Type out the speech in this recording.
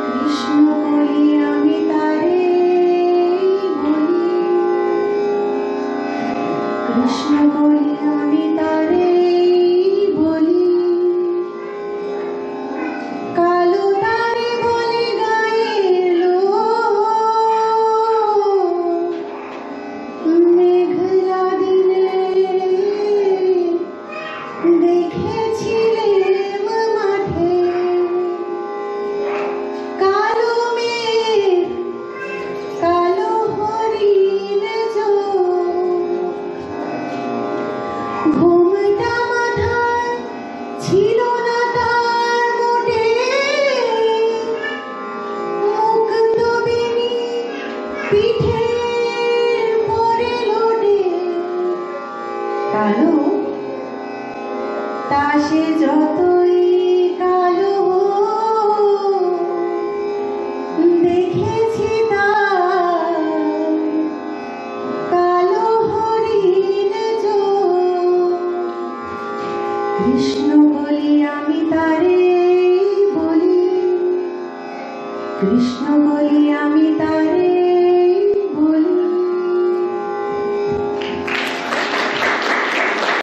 কৃষ্ণ বলি আমি তারে বলি, কৃষ্ণ বলি আমি তারে বলি, কালো তারে বলে গায়ের লোক, মেঘলা দিনে দেখেছিলেম মাঠে কালো মেঘ, কালো হরিণ চোখ, ঘুমটা মাথায় ছিল না তার মোটে, মুক্ত বেনি পিঠের পরে লোটে, কালো তা সে যতই কালো দেখেছি তার কালো হরিণ চোখ। কৃষ্ণ বলি আমি তারে বলি, কৃষ্ণ বলি আমি তারে